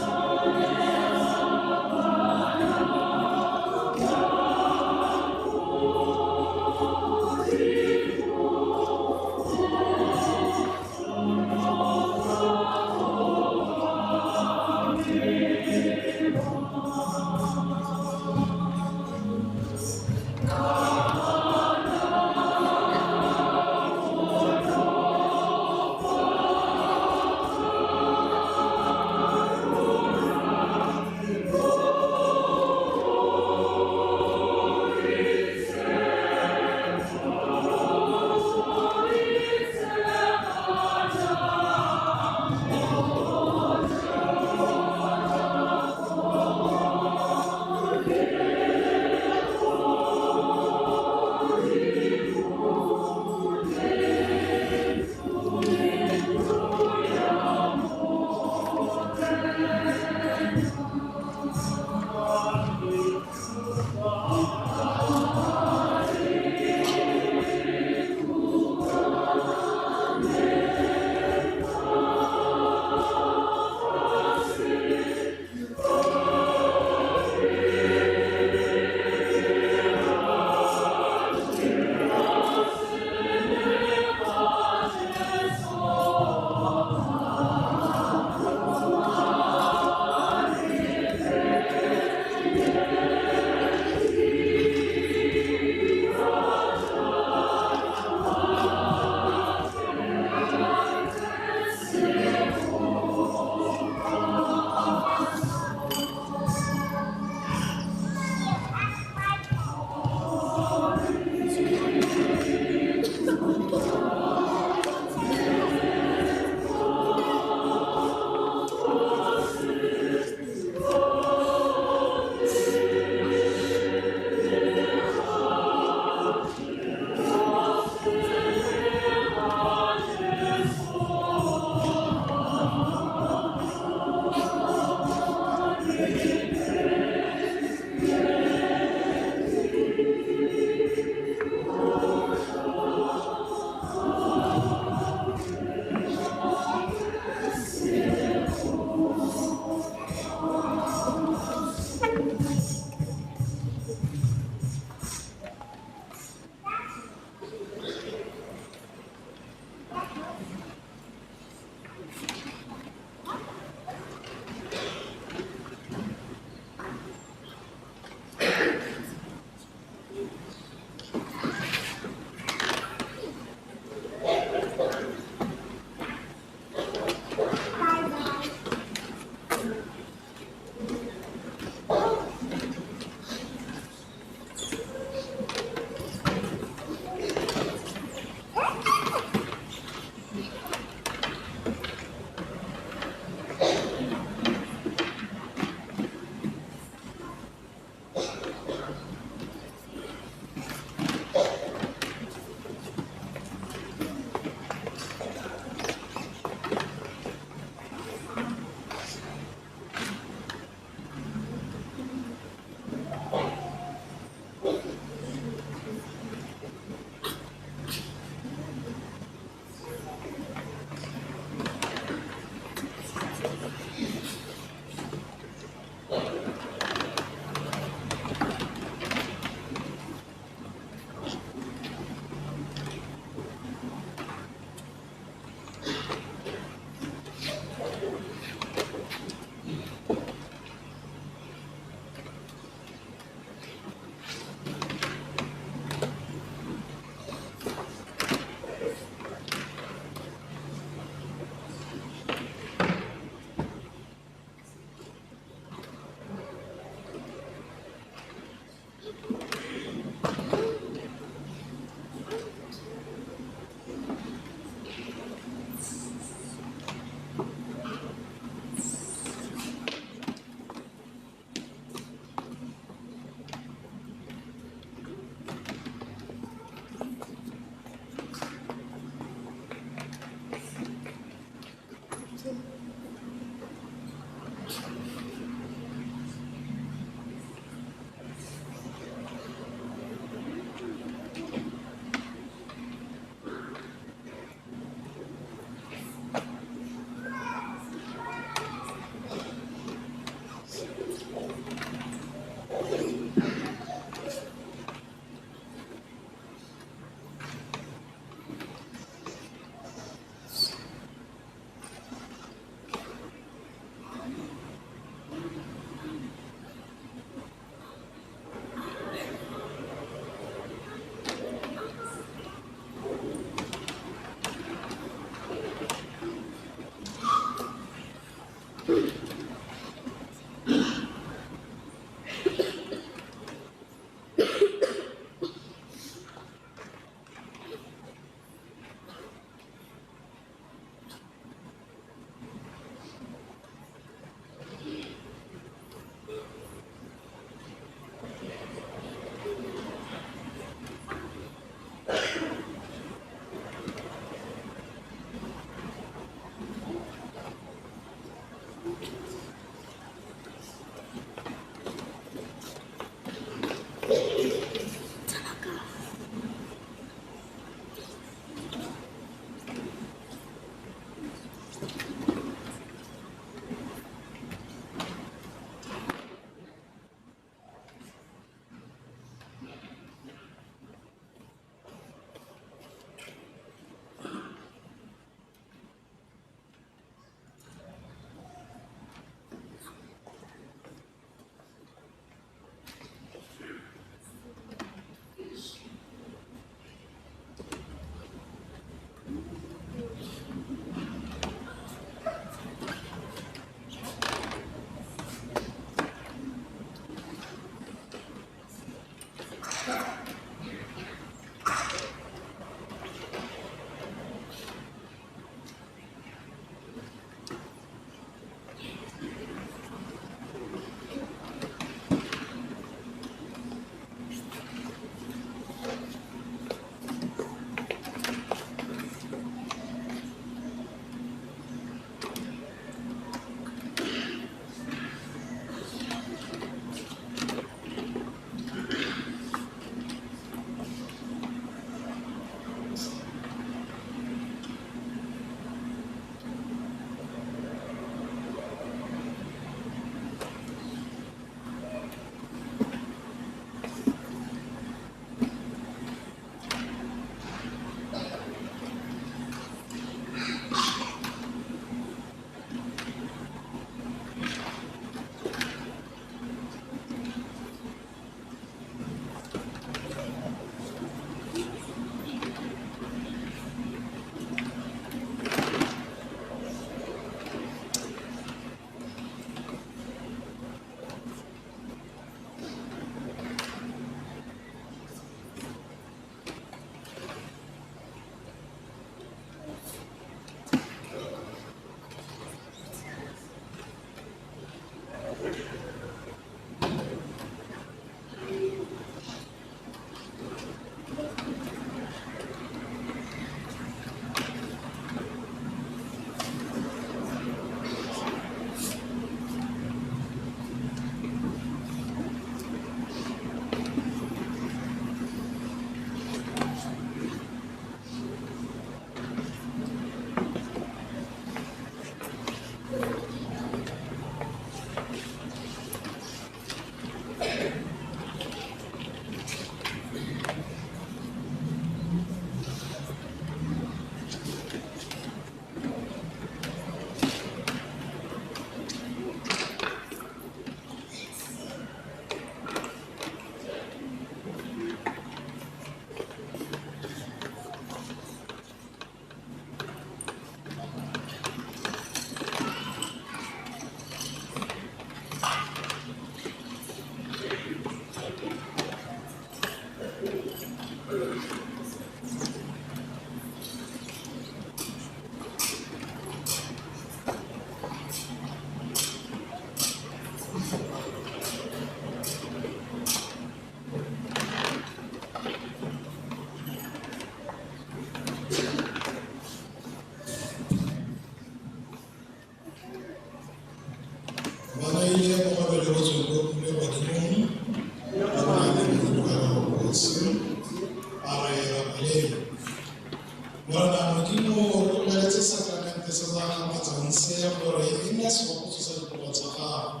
Modimo re le sakramente se za ka matsanse gore e nne sebopotso sa dikopo tsa gago.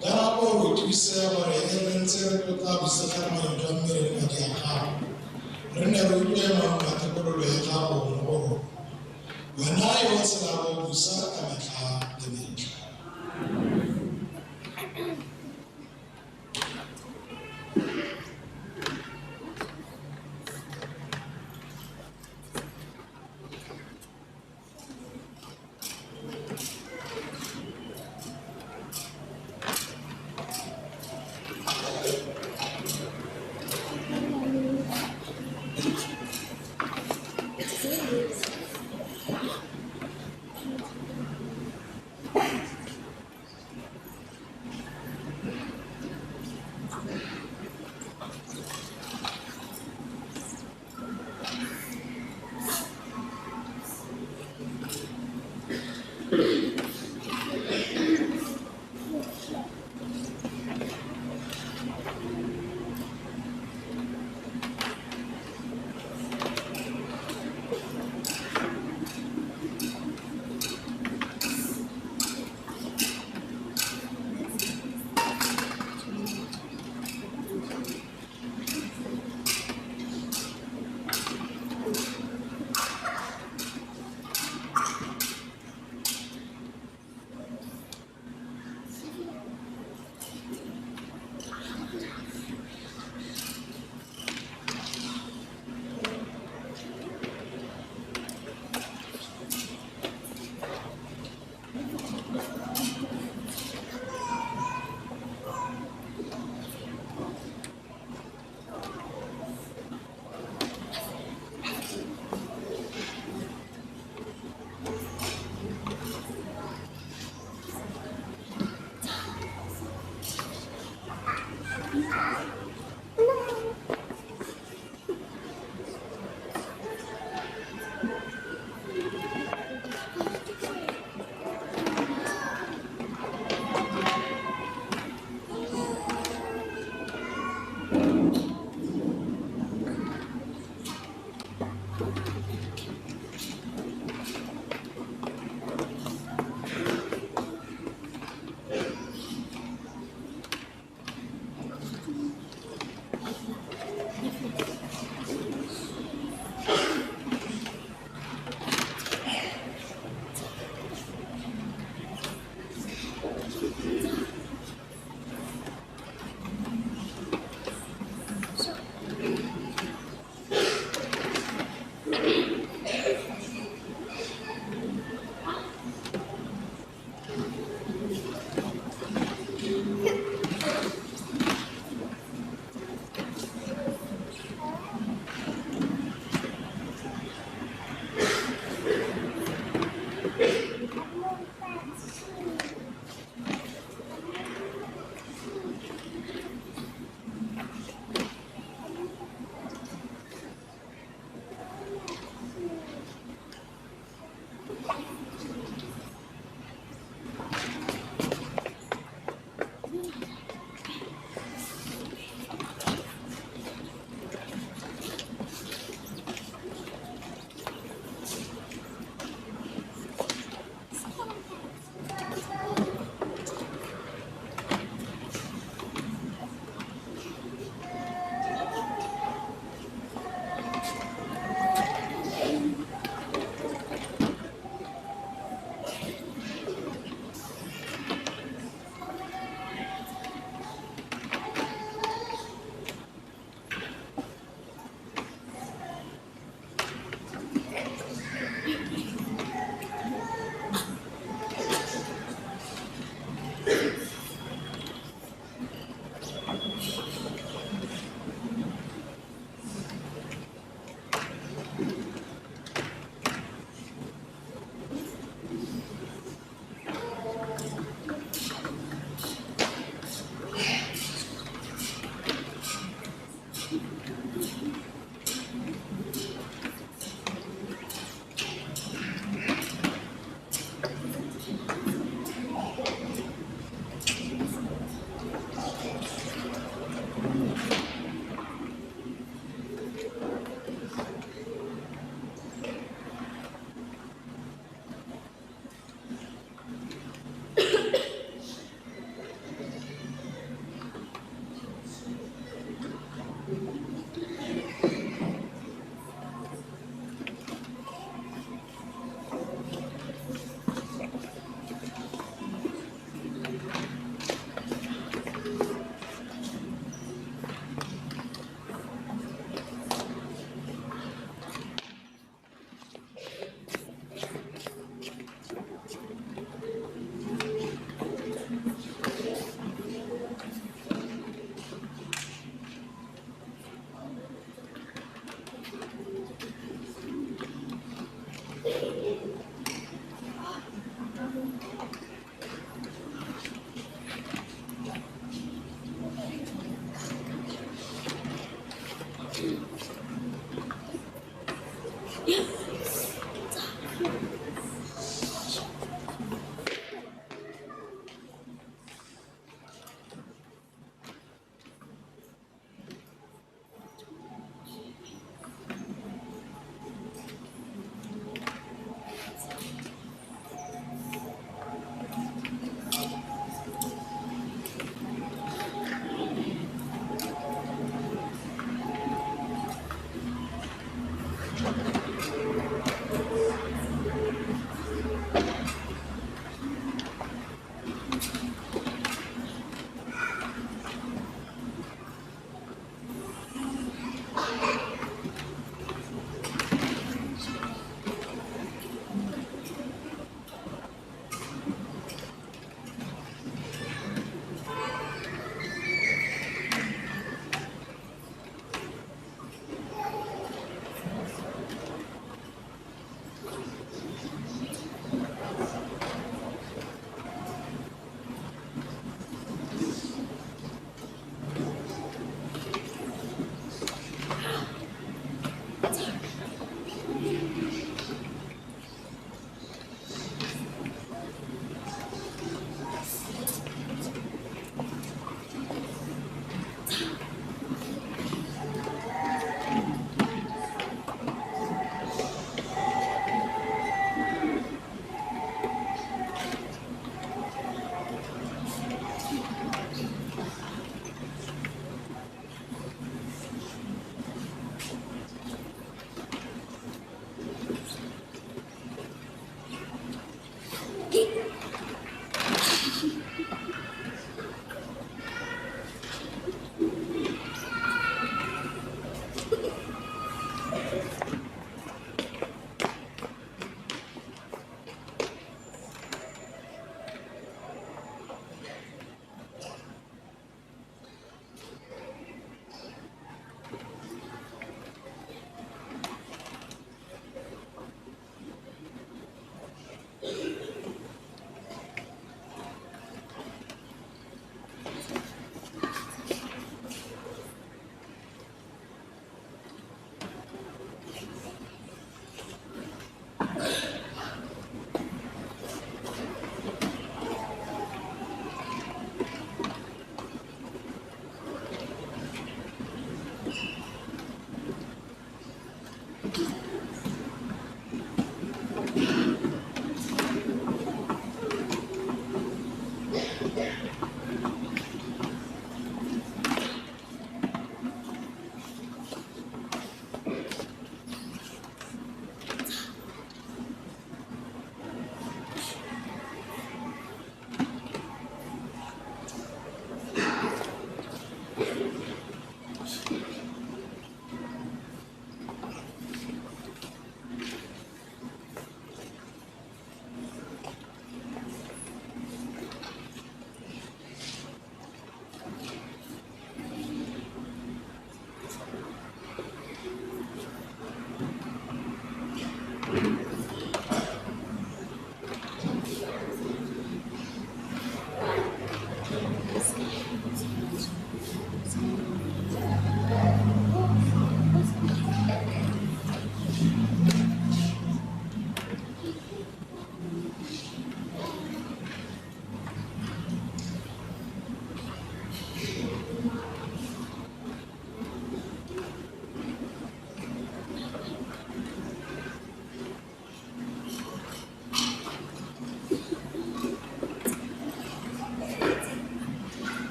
Ka nako re thuse gore e re ntse re tlotla bosetlhamelo jwa mmele le madi a gago. Re ne re utlwe maungo a tokololo ya gago mo go rona. Wena yo o tshelang go busa ka metlha le metlha.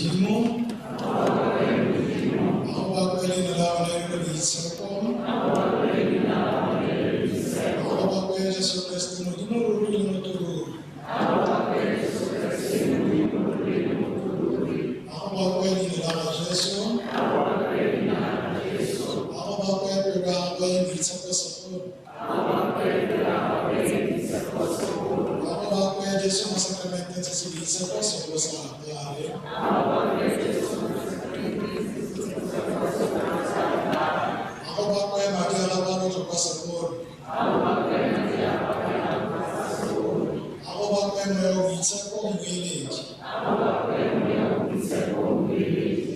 Modimo. Ako ba ko ay nalaman na yung kabisa ko? Ako ba ko ay Jesu Kristo mo? Dinuruli mo tuloy. Ako ba ko ay nalaman Jesu? Ako ba ko ay pagkakang ko ay bisa ko sa po? Ako ba ko ay Jesu masakramento sa silisa ko sa po sa akyari? Ako ba ko ay mag-ialawa ko sa pasapor? Ako ba ko ay may bisa ko ang village?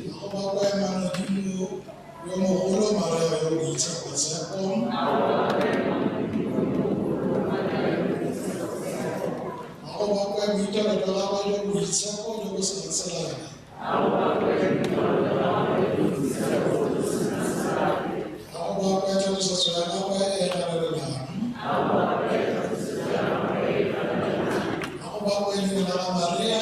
Ako ba ko ay manudimo yung mukulo maraya yung bisa ko sa po? Ako ba ko ay mito na dalawa yung bisa ko yung sa kasalala? Ako ba ko ay Diyos sa suwala ko ay nalalaman? Ako ba ko ay Nina Maria,